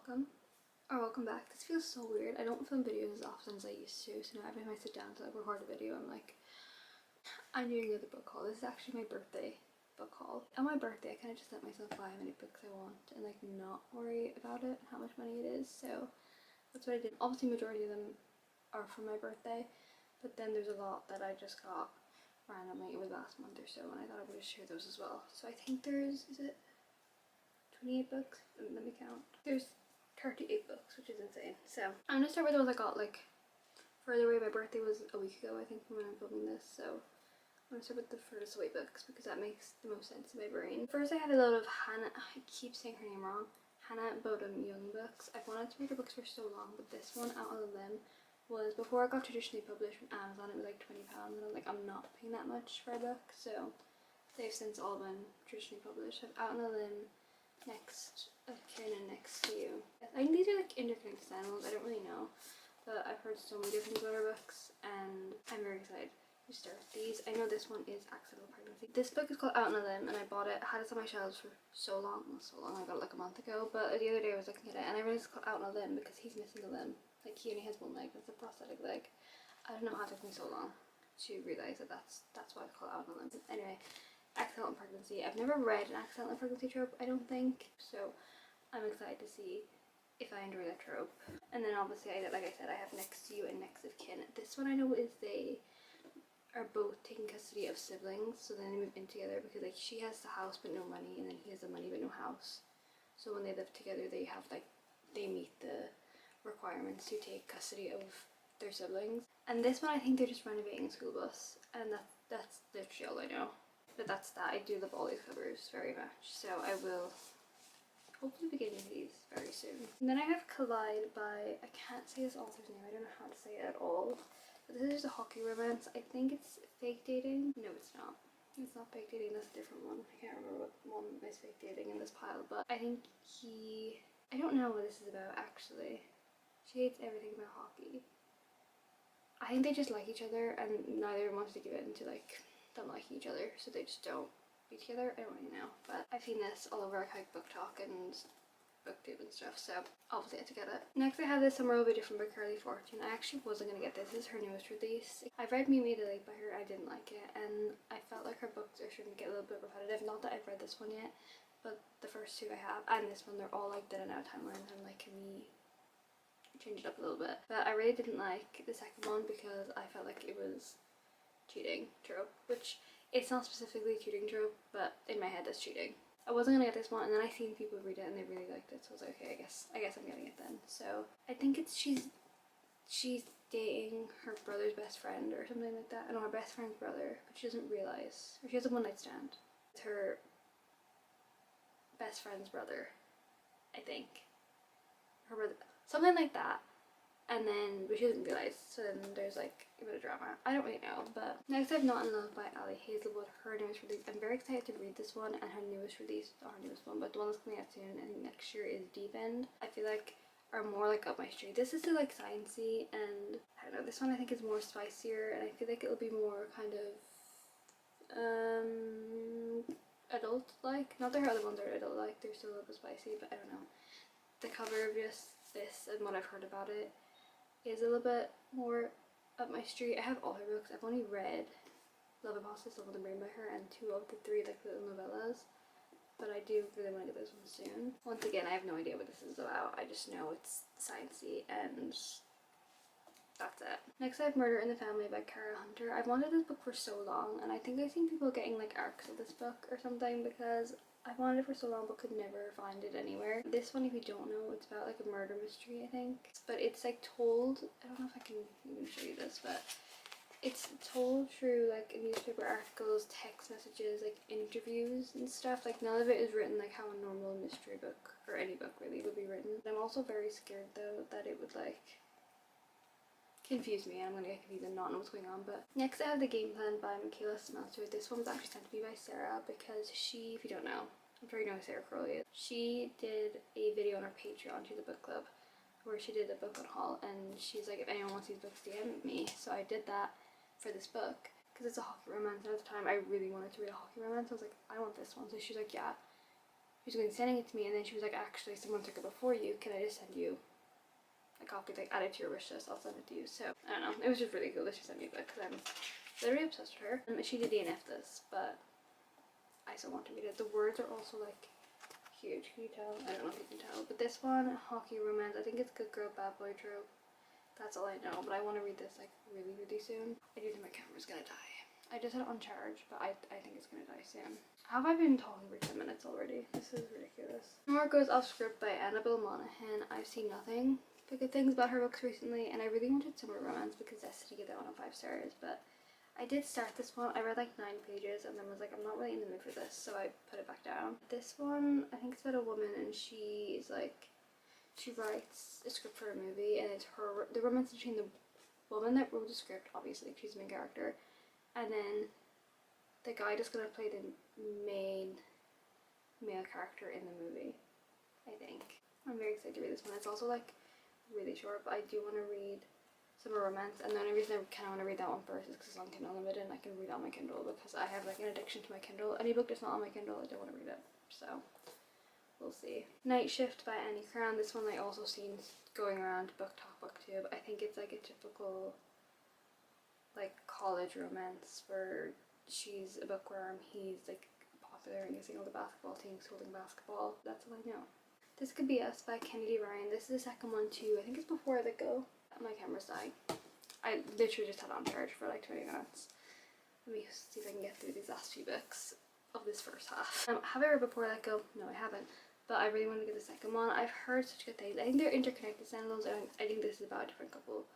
welcome back. This feels so weird. I don't film videos as often as I used to, so now every time I sit down to like record a video, I'm like, I'm doing another book haul. This is actually my birthday book haul. On my birthday, I kind of just let myself buy how many books I want and like not worry about it and how much money it is, so that's what I did. Obviously majority of them are from my birthday, but then there's a lot that I just got randomly. It was last month or so, and I thought I would just share those as well. So I think there's, is it 28 books? Let me count. There's 38 books, which is insane. So I'm gonna start with the ones I got like further away. My birthday was a week ago, I think, from when I'm filming this, so I'm gonna start with the furthest away books because that makes the most sense in my brain. First, I have a lot of Hannah, I keep saying her name wrong, Hannah Bodum Young books. I've wanted to read her books for so long, but this one out of them was, before I got traditionally published from Amazon, it was like £20, and I'm like, I'm not paying that much for a book, so they've since all been traditionally published. I've Out on a Limb, Next of Kin, and Next to You. I think these are like interconnected animals, I don't really know, but I've heard so many different about her books, and I'm very excited to start these. I know this one is Accidental Pregnancy. This book is called Out on a Limb, and I bought it, I had it on my shelves for so long, not so long, I got it like a month ago, but the other day I was looking at it and I realized it's called Out on a Limb because he's missing a limb. Like, he only has one leg, that's a prosthetic leg. I don't know how it took me so long to realise that that's why it's called Out on a Limb. Anyway, Accidental Pregnancy. I've never read an accidental pregnancy trope, I don't think, so I'm excited to see if I enjoy that trope. And then obviously, like I said, I have Next to You and Next of Kin. This one I know is they are both taking custody of siblings, so then they move in together because like she has the house but no money, and then he has the money but no house. So when they live together, they have like, they meet the requirements to take custody of their siblings. And this one, I think they're just renovating a school bus, and that's literally all I know. But that's that. I do love all these covers very much, so I will hopefully be getting these very soon. And then I have Collide by, I can't say this author's name, I don't know how to say it at all. But this is just a hockey romance. I think it's fake dating. No, it's not. It's not fake dating, that's a different one. I can't remember what one is fake dating in this pile, but I think I don't know what this is about actually. She hates everything about hockey. I think they just like each other and neither wants to give in to like them liking each other, so they just don't be together. I don't really know, but I've seen this all over like Book Talk and BookTube and stuff, so obviously I had to get it. Next I have this Summer Will Be Different by Carly Fortune. I actually wasn't gonna get this. This is her newest release. I've read Me Made Late by her. I didn't like it, and I felt like her books are starting to get a little bit repetitive. Not that I've read this one yet, but the first two I have, and this one, they're all like Then and Now timelines. I'm like, can we change it up a little bit? But I really didn't like the second one because I felt like it was cheating trope, which it's not specifically cheating trope, but in my head that's cheating. I wasn't gonna get this one, and then I seen people read it and they really liked it, so I was like, okay, I guess I'm getting it then. So I think it's she's dating her brother's best friend or something like that. I know, her best friend's brother, but she doesn't realize, or she has a one night stand with her best friend's brother, I think. Her brother, something like that. And then, but she doesn't realize, so then there's like a bit of drama. I don't really know, but next I have Not in Love by Ali Hazelwood, her newest release. I'm very excited to read this one, and her newest release, not her newest one, but the one that's coming out soon, I think next year, is Deep End. I feel like are more like up my street. This is still like sciencey, and I don't know, this one I think is more spicier, and I feel like it'll be more kind of adult like. Not that her other ones are adult like, they're still a little bit spicy, but I don't know. The cover of just this and what I've heard about it is a little bit more up my street. I have all her books. I've only read Love Hypothesis, Love of the Brain by her, and 2 of the 3 like little novellas, but I do really want to get this one soon. Once again, I have no idea what this is about. I just know it's sciencey, and that's it. Next I have Murder in the Family by Kara Hunter. I've wanted this book for so long, and I think I've seen people getting like arcs of this book or something because I've wanted it for so long but could never find it anywhere. This one, if you don't know, it's about like a murder mystery, I think. But it's like told, I don't know if I can even show you this, but it's told through like newspaper articles, text messages, like interviews and stuff. Like none of it is written like how a normal mystery book, or any book really, would be written. I'm also very scared though that it would like confuse me, and I'm gonna get confused and not know what's going on. But next I have The Game Plan by Michaela Smelter. This one was actually sent to me by Sarah because she, if you don't know, I'm sure you know who Sarah Crowley is. She did a video on her Patreon, she's a book club, where she did a book on haul, and she's like, if anyone wants these books, DM me. So I did that for this book because it's a hockey romance, and at the time I really wanted to read a hockey romance. I was like, I want this one. So she's like, yeah, she was going to sending it to me, and then she was like, actually someone took it before you, can I just send you a copy, like add it to your wish list, I'll send it to you. So I don't know, it was just really cool that she sent me a book because I'm literally obsessed with her. She did DNF this, but I still want to read it. The words are also like huge, can you tell? I don't know if you can tell, but this one, hockey romance, I think it's good girl bad boy trope. That's all I know, but I want to read this like really soon. I do think my camera's gonna die. I just had it on charge, but I think it's gonna die soon. Have I been talking for 10 minutes already? This is ridiculous. More Goes Off Script by Annabelle Monaghan. I've seen nothing but good things about her books recently, and I really wanted Summer Romance because Destiny gave that one 5 stars, but I did start this one. I read like 9 pages and then was like, I'm not really in the mood for this, so I put it back down. This one, I think it's about a woman, and she writes a script for a movie, and it's the romance between the woman that wrote the script, obviously she's the main character, and then the guy that's gonna play the main male character in the movie, I think. I'm very excited to read this one. It's also like really short, but I do want to read Summer Romance, and the only reason I kind of want to read that one first is because it's on Kindle Unlimited and I can read it on my Kindle, because I have like an addiction to my Kindle. Any book that's not on my Kindle, I don't want to read it, so we'll see. Night Shift by Annie Crown. This one I also seen going around BookTok, BookTube. I think it's like a typical like college romance where she's a bookworm, he's like popular and using all the basketball teams holding basketball. That's all I know. This Could Be Us by Kennedy Ryan. This is the second one too. I think it's Before I Let Go. My camera's dying. I literally just had it on charge for like 20 minutes. Let me see if I can get through these last few books of this first half. Have I read Before I Let Go? No, I haven't. But I really want to get the second one. I've heard such good things. I think they're interconnected standalones. I think this is about a different couple.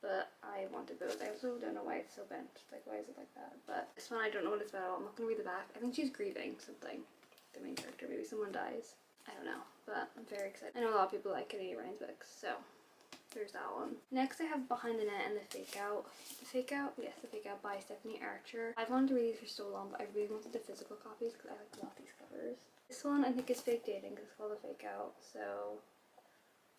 But I wanted both. I also don't know why it's so bent. Like, why is it like that? But this one, I don't know what it's about. I'm not going to read the back. I think she's grieving something. The main character. Maybe someone dies. I don't know. But I'm very excited. I know a lot of people like Kennedy Ryan's books, so there's that one. Next I have Behind the Net and The Fake Out. The Fake Out? Yes, The Fake Out by Stephanie Archer. I've wanted to read these for so long, but I really wanted the physical copies because I like love these covers. This one I think is fake dating because it's called The Fake Out, so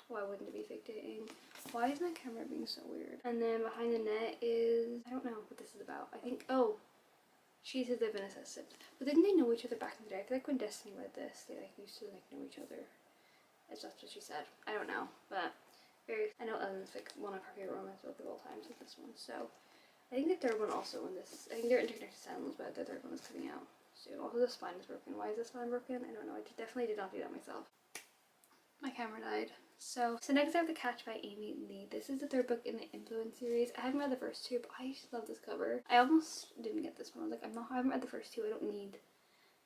why wouldn't it be fake dating? Why is my camera being so weird? And then Behind the Net is, I don't know what this is about. I think, oh, she's his live-in assistant. But didn't they know each other back in the day? I feel like when Destiny read this, they like used to like know each other. That's what she said. I don't know, but I know Ellen's like one of her favorite romance books of all time, so this one. So I think the third one also in this, I think they're interconnected standalones, but the third one is coming out soon. Also the spine is broken. Why is the spine broken? I don't know. I definitely did not do that myself. My camera died. So next I have The Catch by Amy Lee. This is the third book in the Influence series. I haven't read the first two, but I just love this cover. I almost didn't get this one. I was like, I haven't read the first two. I don't need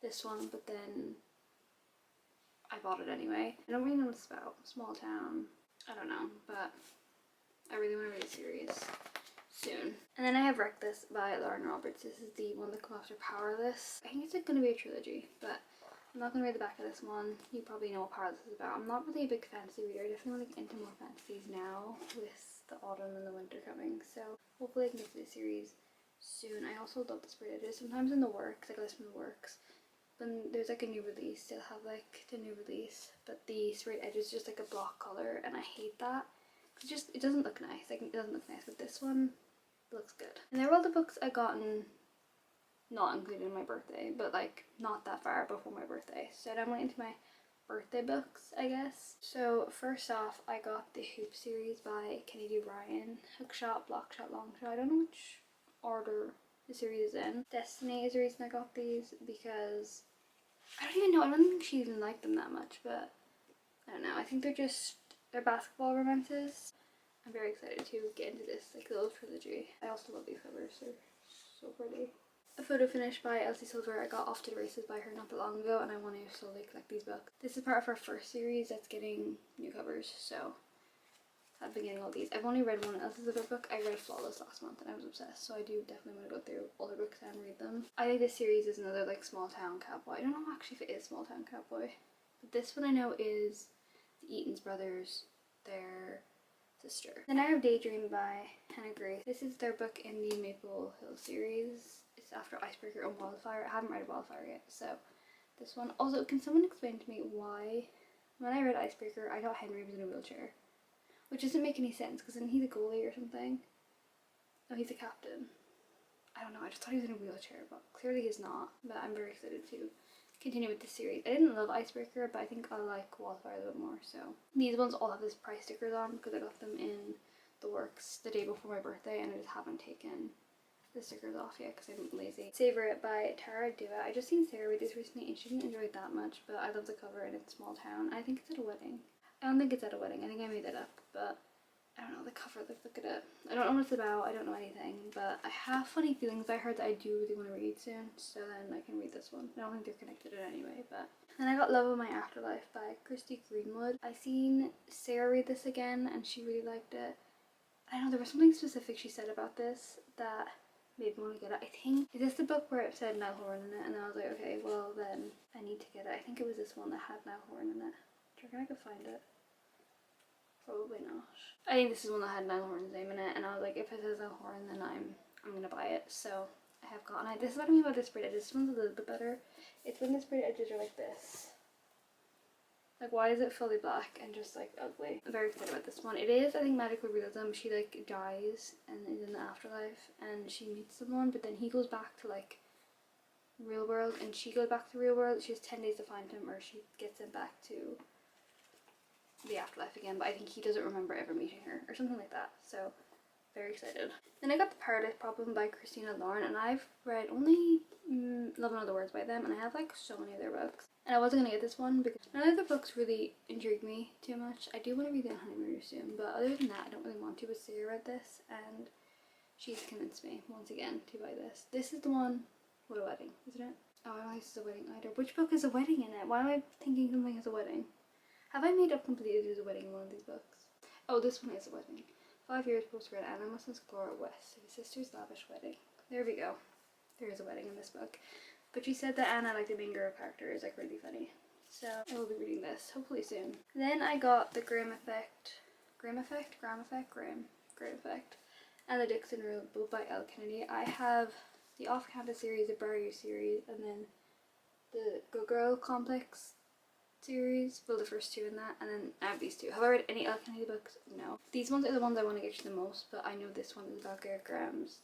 this one, but then I bought it anyway. I don't really know what it's about. Small town. I don't know, but I really want to read the series soon. And then I have Wreck This by Lauren Roberts. This is the one that comes after Powerless. I think it's like going to be a trilogy, but I'm not going to read the back of this one. You probably know what Powerless is about. I'm not really a big fantasy reader. I definitely want to get into more fantasies now with the autumn and the winter coming. So hopefully I can get to the series soon. I also love the Sprayed Edges. Sometimes in the works, like I listen to the works, when there's like a new release, they'll have like the new release, but the Sprayed Edges is just like a block color, and I hate that. It doesn't look nice. Like, it doesn't look nice, but this one looks good. And they're all the books I gotten, not including my birthday, but like not that far before my birthday. So I'm waiting into my birthday books, I guess. So first off, I got the Hoop series by Kennedy Ryan. Hookshot, Blockshot, Longshot. I don't know which order the series is in. Destiny is the reason I got these, because I don't even know. I don't think she even liked them that much, but I don't know. I think they're basketball romances. I'm very excited to get into this like little trilogy. I also love these covers. They're so pretty. A Photo Finish by Elsie Silver. I got Off to the Races by her not that long ago, and I want to slowly collect these books. This is part of her first series that's getting new covers, so I've been getting all these. I've only read one Elsie Silver book. I read Flawless last month and I was obsessed, so I do definitely want to go through all her books and read them. I think this series is another like small town cowboy. I don't know actually if it is small town cowboy, but this one I know is the Eaton's brothers, their sister. Then I have Daydream by Hannah Grace. This is their book in the Maple Hill series. It's after Icebreaker and Wildfire. I haven't read Wildfire yet, so this one. Also, can someone explain to me why when I read Icebreaker I thought Henry was in a wheelchair? Which doesn't make any sense, because isn't he the goalie or something? No, he's the captain. I don't know, I just thought he was in a wheelchair, but clearly he's not. But I'm very excited to continue with the series. I didn't love Icebreaker, but I think I like Wildfire a bit more. So these ones all have this price stickers on because I got them in the works the day before my birthday, and I just haven't taken the stickers off yet because I'm lazy. Savor It by Tara Dua. I just seen Sarah read this recently and she didn't enjoy it that much, but I love the cover and it's small town. I think it's at a wedding. I don't think it's at a wedding. I think I made that up, but I don't know, the cover, look at it. I don't know what it's about, I don't know anything, but I have funny feelings. I heard that I do really want to read soon, so then I can read this one. I don't think they're connected in any way, but... Then I got Love of My Afterlife by Christy Greenwood. I seen Sarah read this again and she really liked it. I don't know, there was something specific she said about this that made me want to get it. I think, is this the book where it said Niall Horan in it? And I was like, okay, well then I need to get it. I think it was this one that had Niall Horan in it. Do you reckon I could find it? Probably not. I think this is one that had Niall Horan's name in it, and I was like, if it says Niall Horan, then I'm gonna buy it. So I have gotten it. This is what I mean about the spread edges. This one's a little bit better. It's when the spread edges are like this. Like, why is it fully black and just like ugly? I'm very excited about this one. It is, I think, magical realism. She like dies and is in the afterlife, and she meets someone, but then he goes back to like real world, and she goes back to real world. She has 10 days to find him, or she gets him back to the afterlife again, but I think he doesn't remember ever meeting her or something like that. So very excited. Then I got The Paradise Problem by Christina Lauren, and I've read only Love and Other Words by them, and I have like so many of their books, and I wasn't gonna get this one because none of the books really intrigue me too much. I do want to read The Honeymooners soon, but other than that I don't really want to. But Sarah read this and she's convinced me once again to buy this. This is the one with a wedding, isn't it? Oh, I don't think this is a wedding either. Which book is a wedding in it? Why am I thinking something is a wedding? Have I made up completely there's a wedding in one of these books? Oh, this one is a wedding. 5 years post-grad, Anna must explore West, his sister's lavish wedding. There we go. There is a wedding in this book. But she said that Anna, like the main girl character, is like really funny. So I will be reading this hopefully soon. Then I got The Graham Effect, and The Dixon Rule, both by Elle Kennedy. I have the Off Campus series, the Barrier series, and then the Good Girl Complex series, well the first two in that, and then I have these two. Have I read any Elle Kennedy books? No. These ones are the ones I want to get to the most, but I know this one is about Garrett Graham's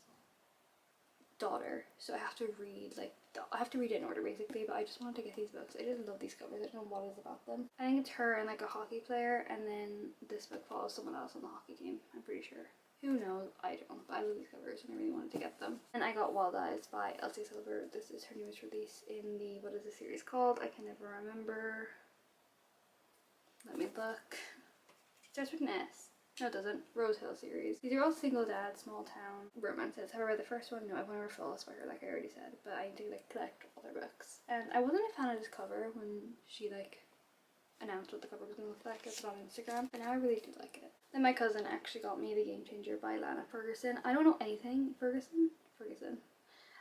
daughter, so I have to read it in order basically, but I just wanted to get these books. I just love these covers. I don't know what is about them. I think it's her and like a hockey player, and then this book follows someone else on the hockey team, I'm pretty sure. Who knows? I don't, but I love these covers and I really wanted to get them. And I got Wild Eyes by Elsie Silver. This is her newest release in the, what is the series called? I can never remember. Let me look. It starts with an S. No, it doesn't. Rose Hill series. These are all single dad, small town romances. Have I read the first one? No, I've never fallen by her, like I already said. But I need to like collect all their books. And I wasn't a fan of this cover when she like announced what the cover was going to look like. I put it on Instagram, but now I really do like it. Then my cousin actually got me The Game Changer by Lana Ferguson. I don't know anything. Ferguson.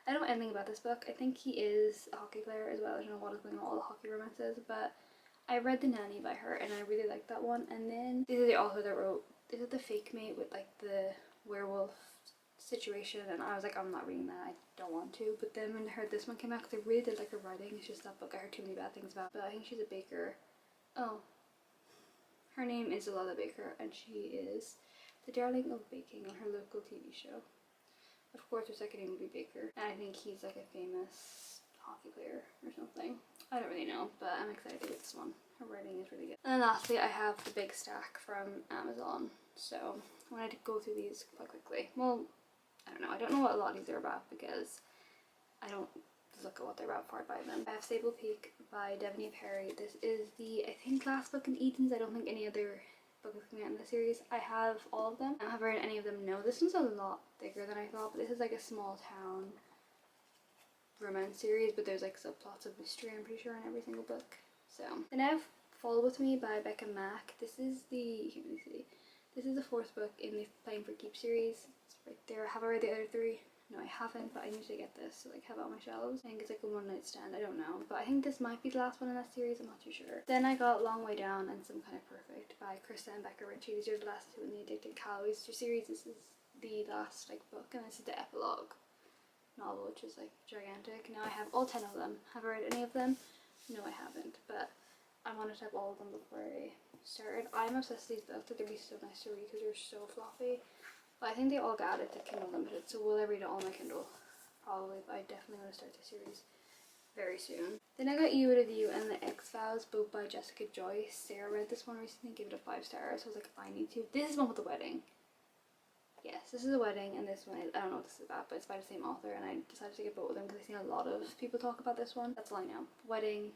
I don't know anything about this book. I think he is a hockey player as well. I don't know what is going on with all the hockey romances, but I read The Nanny by her and I really liked that one. And then this is the author that wrote, is it The Fake Mate with like the werewolf situation? And I was like, I'm not reading that, I don't want to. But then when I heard this one came out, because I really did like her writing, it's just that book I heard too many bad things about. But I think she's a baker. Oh, her name is Alala Baker, and she is the darling of baking on her local TV show. Of course her second name would be Baker, and I think he's like a famous hockey player or something. I don't really know, but I'm excited to get this one. Her writing is really good. And then lastly, I have the big stack from Amazon. So I wanted to go through these quite quickly. Well, I don't know. I don't know what a lot of these are about because I don't look at what they're about before I buy them. I have Sable Peak by Devaney Perry. This is the, I think, last book in Eden's. I don't think any other book is coming out in the series. I have all of them. I haven't read any of them. No, this one's a lot bigger than I thought, but this is like a small town romance series, but there's like subplots of mystery, I'm pretty sure, in every single book. So then I have Fall With Me by Becca Mack. This is the, let me see, this is the fourth book in the Playing for Keeps series. It's right there. Have I read the other three? No, I haven't, but I need to get this to like have it on my shelves. I think it's like a one night stand, I don't know, but I think this might be the last one in that series, I'm not too sure. Then I got Long Way Down and Some Kind of Perfect by Krista and Becca Ritchie. These are the last two in the Addicted Calories series. This is the last like book, and this is the epilogue novel, which is like gigantic. Now I have all 10 of them. Have I read any of them? No, I haven't, but I wanted to have all of them before I started. I'm obsessed with these books. They're really so nice to read because they're so fluffy. But I think they all got added to Kindle Limited, so will I read it on my Kindle? Probably, but I definitely want to start the series very soon. Then I got You Would Have You and The X-Files, both by Jessica Joyce. Sarah read this one recently, gave it a 5 stars. So I was like, I need to. This is one with the wedding. Yes, this is a wedding, and this one is, I don't know what this is about, but it's by the same author, and I decided to get both of them because I've seen a lot of people talk about this one. That's all I know. Wedding.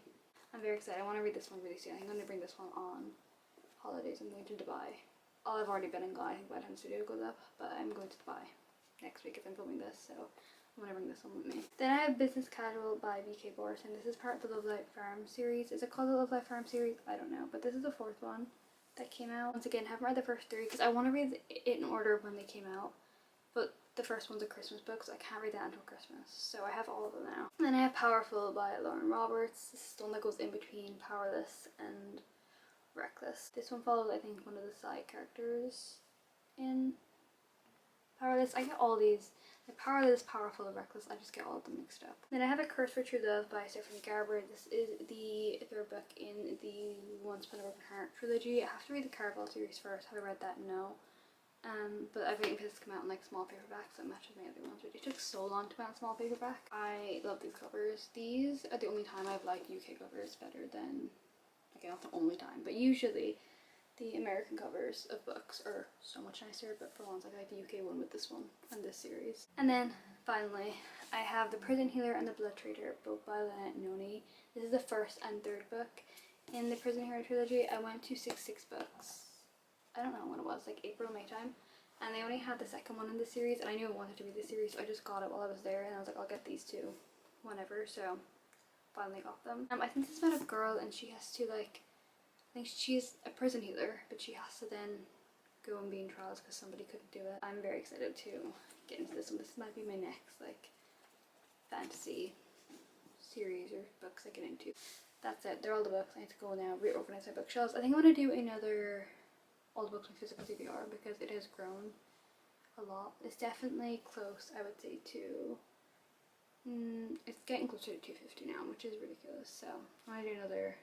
I'm very excited. I want to read this one really soon. I think I'm going to bring this one on holidays. I'm going to Dubai. I've already been in Dubai. I think by the time this video goes up, but I'm going to Dubai next week if I'm filming this, so I'm going to bring this one with me. Then I have Business Casual by V.K. Borson. This is part of the Love Life Farm series. Is it called the Love Life Farm series? I don't know, but this is the 4th one that came out. Once again, haven't read the first 3 because I want to read it in order when they came out, but the first one's a Christmas book, so I can't read that until Christmas, so I have all of them now. And then I have Powerful by Lauren Roberts. This is the one that goes in between Powerless and Reckless. This one follows, I think, one of the side characters in Powerless. I get all these, like Powerless, Powerful, and Reckless, I just get all of them mixed up. Then I have A Curse for True Love by Stephanie Garber. This is the 3rd book in the Once Upon a Broken Heart trilogy. I have to read the Caraval series first. Have I read that? No. But I've waiting for this to come out in like small paperback, so it matches my other ones. It took so long to come out in small paperback. I love these covers. These are the only time I've liked UK covers better than, okay, not the only time, but usually the American covers of books are so much nicer, but for once I like the UK one with this one and this series. And then finally I have The Prison Healer and The Blood Trader, both by Lynette Noni. This is the 1st and 3rd book in the Prison Healer trilogy. I went to 66 books. I don't know when it was, like April, May time, and they only had the 2nd one in the series, and I knew I wanted to read the series, so I just got it while I was there, and I was like, I'll get these 2 whenever, so finally got them. I think this is about a girl, and she has to, like, I think she's a prison healer, but she has to then go and be in trials because somebody couldn't do it. I'm very excited to get into this one. This might be my next, like, fantasy series or books I get into. That's it. They're all the books. I need to go now, reorganize my bookshelves. I think I'm going to do another all the books on physical TBR because it has grown a lot. It's definitely close, I would say, to it's getting closer to 250 now, which is ridiculous. So I'm gonna do another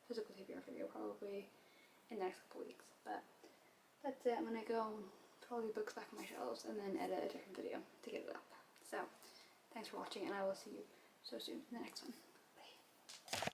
physical TBR video probably in the next couple weeks, but that's it. I'm gonna go put all the books back on my shelves and then edit a different video to get it up. So thanks for watching, and I will see you so soon in the next one.